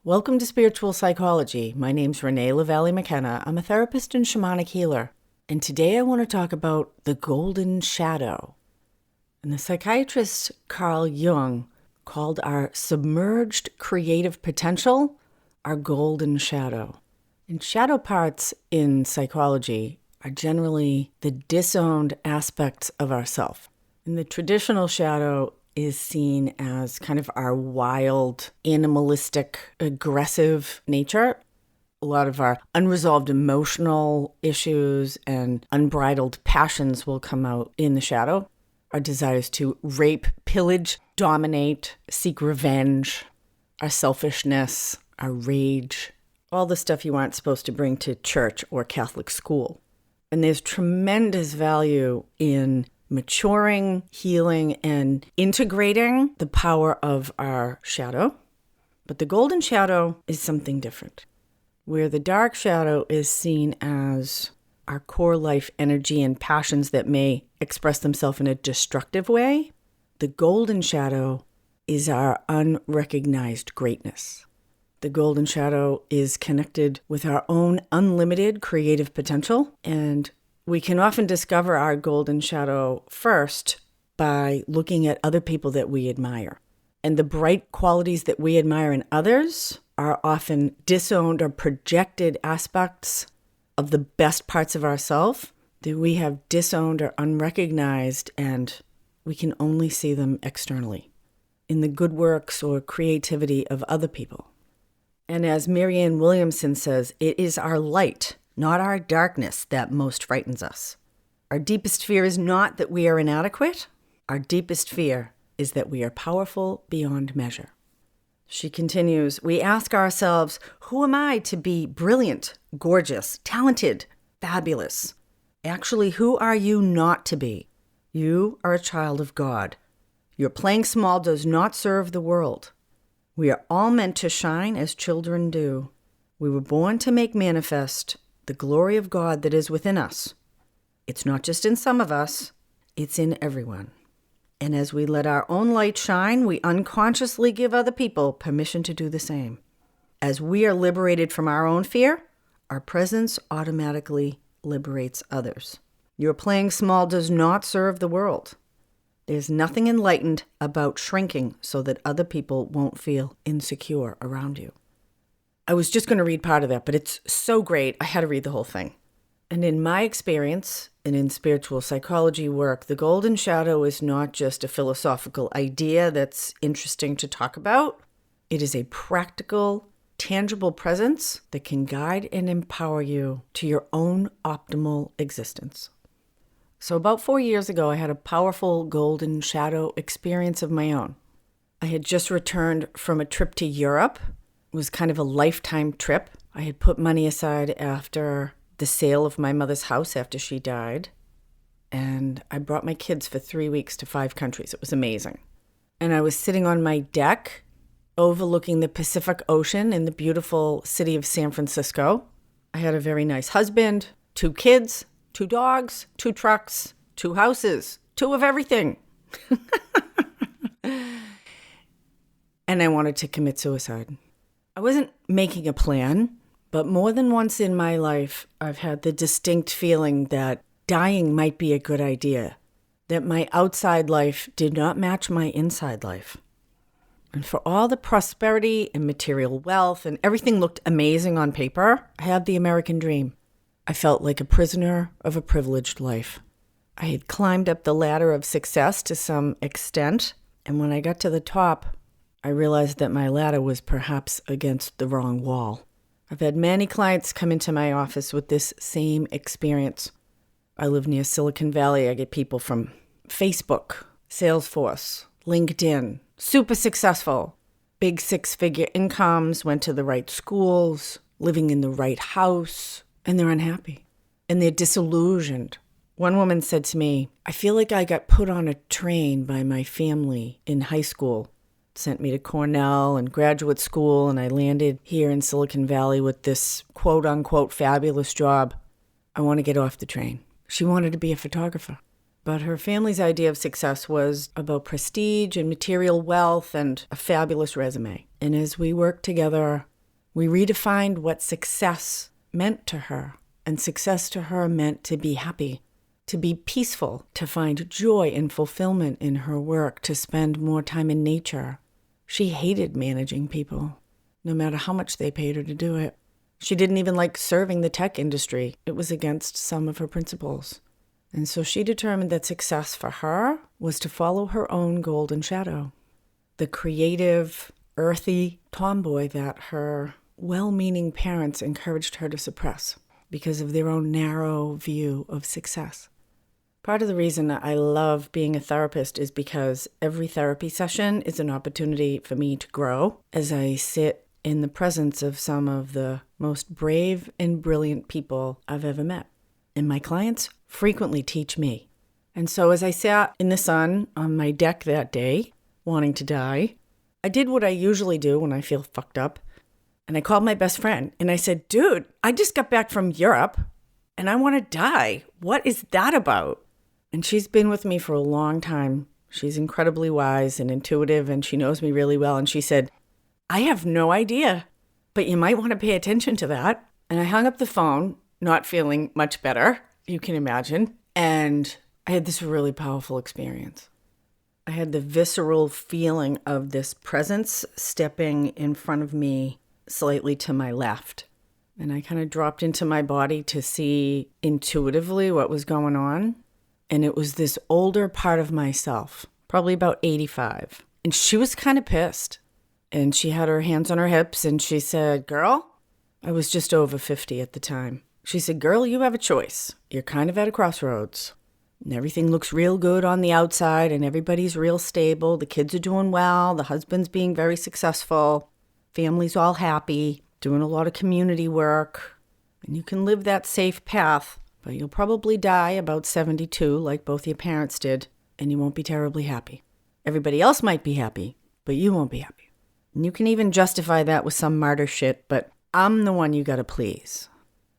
Welcome to Spiritual Psychology. My name's Renee McKenna. I'm a therapist and shamanic healer. And today I want to talk about the golden shadow. And the psychiatrist Carl Jung called our submerged creative potential our golden shadow. And shadow parts in psychology are generally the disowned aspects of ourself. And the traditional shadow is seen as kind of our wild, animalistic, aggressive nature. A lot of our unresolved emotional issues and unbridled passions will come out in the shadow. Our desires to rape, pillage, dominate, seek revenge, our selfishness, our rage, all the stuff you aren't supposed to bring to church or Catholic school. And there's tremendous value in maturing, healing, and integrating the power of our shadow. But the golden shadow is something different, where the dark shadow is seen as our core life energy and passions that may express themselves in a destructive way. The golden shadow is our unrecognized greatness. The golden shadow is connected with our own unlimited creative potential, and we can often discover our golden shadow first by looking at other people that we admire. And the bright qualities that we admire in others are often disowned or projected aspects of the best parts of ourselves that we have disowned or unrecognized, and we can only see them externally in the good works or creativity of other people. And as Marianne Williamson says, it is our light, not our darkness, that most frightens us. Our deepest fear is not that we are inadequate. Our deepest fear is that we are powerful beyond measure. She continues, we ask ourselves, who am I to be brilliant, gorgeous, talented, fabulous? Actually, who are you not to be? You are a child of God. Your playing small does not serve the world. We are all meant to shine as children do. We were born to make manifest the glory of God that is within us. It's not just in some of us, it's in everyone. And as we let our own light shine, we unconsciously give other people permission to do the same. As we are liberated from our own fear, our presence automatically liberates others. Your playing small does not serve the world. There's nothing enlightened about shrinking so that other people won't feel insecure around you. I was just going to read part of that, but it's so great, I had to read the whole thing. And in my experience, and in spiritual psychology work, the golden shadow is not just a philosophical idea that's interesting to talk about. It is a practical, tangible presence that can guide and empower you to your own optimal existence. So about 4 years ago, I had a powerful golden shadow experience of my own. I had just returned from a trip to Europe. It was kind of a lifetime trip. I had put money aside after the sale of my mother's house after she died. And I brought my kids for 3 weeks to 5 countries. It was amazing. And I was sitting on my deck overlooking the Pacific Ocean in the beautiful city of San Francisco. I had a very nice husband, 2 kids, 2 dogs, 2 trucks, 2 houses, 2 of everything. And I wanted to commit suicide. I wasn't making a plan, but more than once in my life, I've had the distinct feeling that dying might be a good idea, that my outside life did not match my inside life. And for all the prosperity and material wealth and everything looked amazing on paper, I had the American dream. I felt like a prisoner of a privileged life. I had climbed up the ladder of success to some extent, and when I got to the top, I realized that my ladder was perhaps against the wrong wall. I've had many clients come into my office with this same experience. I live near Silicon Valley. I get people from Facebook, Salesforce, LinkedIn, super successful, big 6-figure incomes, went to the right schools, living in the right house, and they're unhappy. And they're disillusioned. One woman said to me, I feel like I got put on a train by my family in high school. Sent me to Cornell and graduate school, and I landed here in Silicon Valley with this quote-unquote fabulous job. I want to get off the train. She wanted to be a photographer. But her family's idea of success was about prestige and material wealth and a fabulous resume. And as we worked together, We redefined what success meant to her. And success to her meant to be happy, to be peaceful, to find joy and fulfillment in her work, to spend more time in nature. She hated managing people, no matter how much they paid her to do it. She didn't even like serving the tech industry. It was against some of her principles. And so she determined that success for her was to follow her own golden shadow, the creative, earthy tomboy that her well-meaning parents encouraged her to suppress because of their own narrow view of success. Part of the reason I love being a therapist is because every therapy session is an opportunity for me to grow as I sit in the presence of some of the most brave and brilliant people I've ever met. And my clients frequently teach me. And so as I sat in the sun on my deck that day, wanting to die, I did what I usually do when I feel fucked up. And I called my best friend and I said, dude, I just got back from Europe and I want to die. What is that about? And she's been with me for a long time. She's incredibly wise and intuitive and she knows me really well. And she said, I have no idea, but you might want to pay attention to that. And I hung up the phone, not feeling much better, you can imagine. And I had this really powerful experience. I had the visceral feeling of this presence stepping in front of me slightly to my left. And I kind of dropped into my body to see intuitively what was going on. And it was this older part of myself, probably about 85. And she was kind of pissed. And she had her hands on her hips and she said, girl, I was just over 50 at the time. She said, girl, you have a choice. You're kind of at a crossroads. And everything looks real good on the outside and everybody's real stable. The kids are doing well. The husband's being very successful. Family's all happy, doing a lot of community work. And you can live that safe path, but you'll probably die about 72 like both your parents did, and you won't be terribly happy. Everybody else might be happy, but you won't be happy. And you can even justify that with some martyr shit, but I'm the one you gotta please.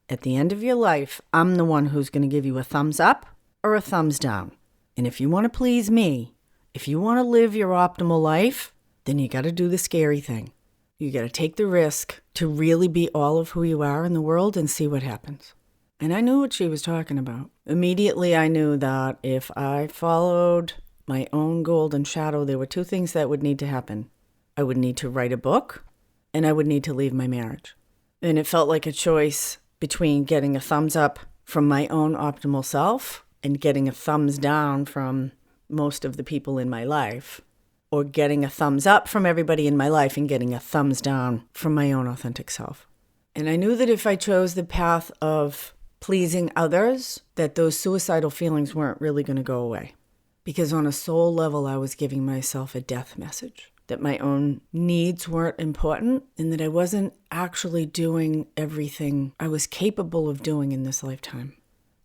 At the end of your life, I'm the one who's gonna give you a thumbs up or a thumbs down. And if you wanna please me, if you wanna live your optimal life, then you gotta do the scary thing. You gotta take the risk to really be all of who you are in the world and see what happens. And I knew what she was talking about. Immediately I knew that if I followed my own golden shadow, there were two things that would need to happen. I would need to write a book, and I would need to leave my marriage. And it felt like a choice between getting a thumbs up from my own optimal self and getting a thumbs down from most of the people in my life, or getting a thumbs up from everybody in my life and getting a thumbs down from my own authentic self. And I knew that if I chose the path of pleasing others, that those suicidal feelings weren't really going to go away. Because on a soul level, I was giving myself a death message. That my own needs weren't important and that I wasn't actually doing everything I was capable of doing in this lifetime.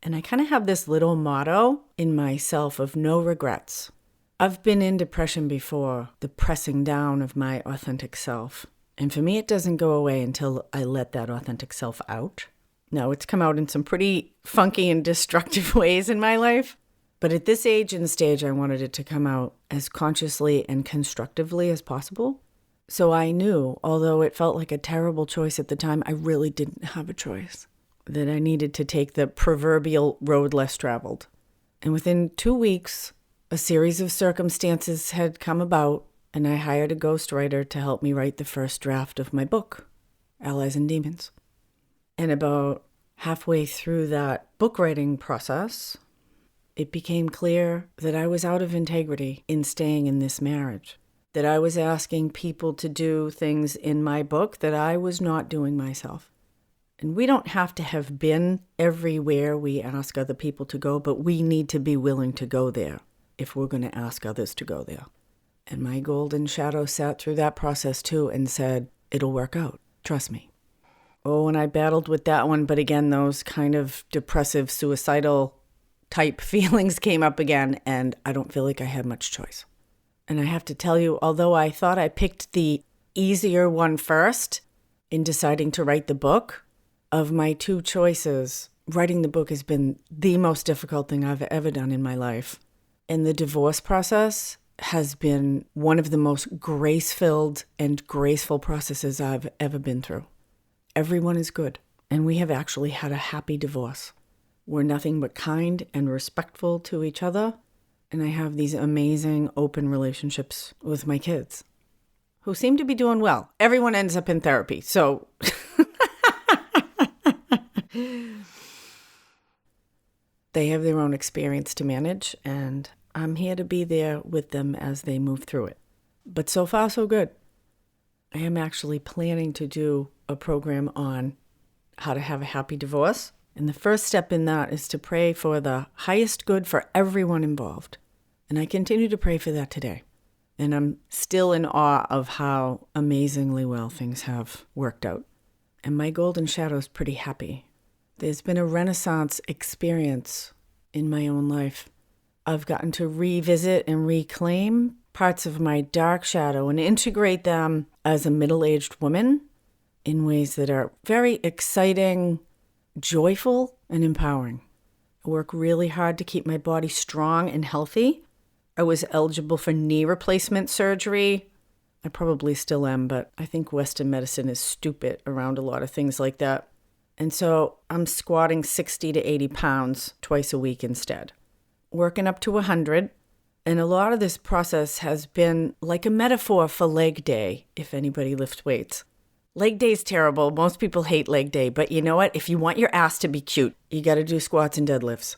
And I kind of have this little motto in myself of no regrets. I've been in depression before, the pressing down of my authentic self. And for me, it doesn't go away until I let that authentic self out. Now, it's come out in some pretty funky and destructive ways in my life. But at this age and stage, I wanted it to come out as consciously and constructively as possible. So I knew, although it felt like a terrible choice at the time, I really didn't have a choice. That I needed to take the proverbial road less traveled. And within 2 weeks, a series of circumstances had come about, and I hired a ghostwriter to help me write the first draft of my book, Allies and Demons. And about halfway through that book writing process, it became clear that I was out of integrity in staying in this marriage, that I was asking people to do things in my book that I was not doing myself. And we don't have to have been everywhere we ask other people to go, but we need to be willing to go there if we're going to ask others to go there. And my golden shadow sat through that process too and said, it'll work out. Trust me. Oh, and I battled with that one, but again, those kind of depressive, suicidal type feelings came up again, and I don't feel like I had much choice. And I have to tell you, although I thought I picked the easier one first in deciding to write the book, of my two choices, writing the book has been the most difficult thing I've ever done in my life. And the divorce process has been one of the most grace-filled and graceful processes I've ever been through. Everyone is good, and we have actually had a happy divorce. We're nothing but kind and respectful to each other, and I have these amazing open relationships with my kids, who seem to be doing well. Everyone ends up in therapy, so... They have their own experience to manage, and I'm here to be there with them as they move through it. But so far, so good. I am actually planning to do a program on how to have a happy divorce. And the first step in that is to pray for the highest good for everyone involved. And I continue to pray for that today. And I'm still in awe of how amazingly well things have worked out. And my golden shadow is pretty happy. There's been a Renaissance experience in my own life. I've gotten to revisit and reclaim parts of my dark shadow and integrate them as a middle-aged woman in ways that are very exciting, joyful, and empowering. I work really hard to keep my body strong and healthy. I was eligible for knee replacement surgery. I probably still am, but I think Western medicine is stupid around a lot of things like that. And so I'm squatting 60 to 80 pounds twice a week instead, working up to 100. And a lot of this process has been like a metaphor for leg day, if anybody lifts weights. Leg day is terrible. Most people hate leg day. But you know what? If you want your ass to be cute, you got to do squats and deadlifts.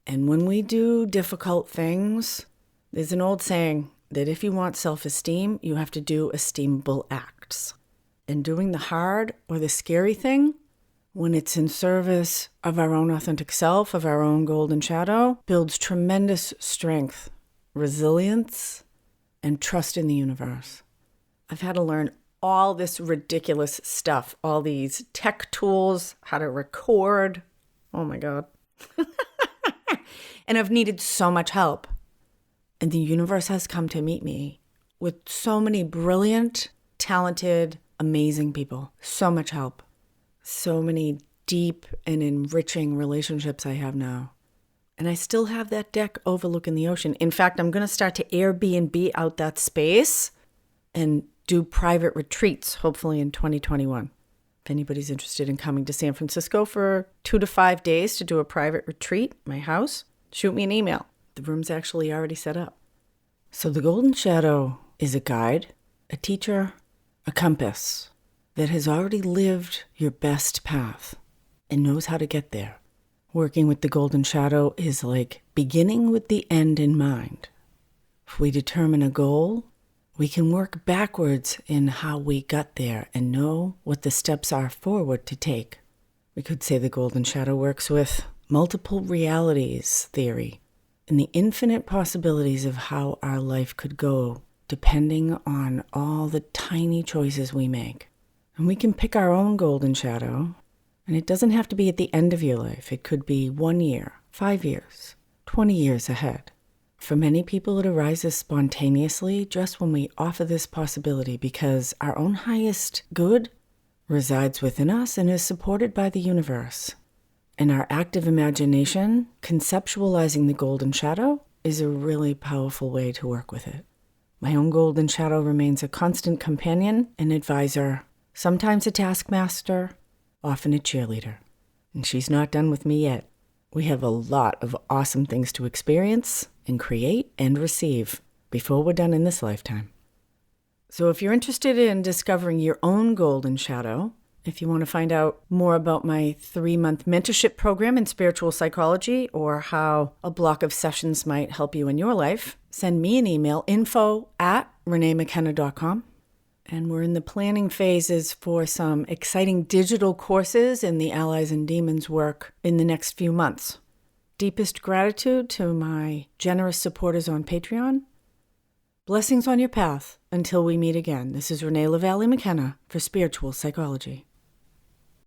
And when we do difficult things, there's an old saying that if you want self-esteem, you have to do esteemable acts. And doing the hard or the scary thing, when it's in service of our own authentic self, of our own golden shadow, builds tremendous strength, resilience, and trust in the universe. I've had to learn all this ridiculous stuff, all these tech tools, how to record. Oh my God. And I've needed so much help. And the universe has come to meet me with so many brilliant, talented, amazing people. So much help. So many deep and enriching relationships I have now. And I still have that deck overlooking the ocean. In fact, I'm going to start to Airbnb out that space and do private retreats, hopefully in 2021. If anybody's interested in coming to San Francisco for 2 to 5 days to do a private retreat, my house, shoot me an email. The room's actually already set up. So the golden shadow is a guide, a teacher, a compass that has already lived your best path and knows how to get there. Working with the golden shadow is like beginning with the end in mind. If we determine a goal, we can work backwards in how we got there and know what the steps are forward to take. We could say the golden shadow works with multiple realities theory and the infinite possibilities of how our life could go depending on all the tiny choices we make. And we can pick our own golden shadow, and it doesn't have to be at the end of your life. It could be 1 year, 5 years, 20 years ahead. For many people, it arises spontaneously just when we offer this possibility because our own highest good resides within us and is supported by the universe. And our active imagination, conceptualizing the golden shadow, is a really powerful way to work with it. My own golden shadow remains a constant companion and advisor, sometimes a taskmaster, often a cheerleader. And she's not done with me yet. We have a lot of awesome things to experience and create and receive before we're done in this lifetime. So if you're interested in discovering your own golden shadow, if you want to find out more about my 3-month mentorship program in spiritual psychology or how a block of sessions might help you in your life, send me an email, info@reneemckenna.com. And we're in the planning phases for some exciting digital courses in the Allies and Demons work in the next few months. Deepest gratitude to my generous supporters on Patreon. Blessings on your path until we meet again. This is Renee LaValle McKenna for Spiritual Psychology.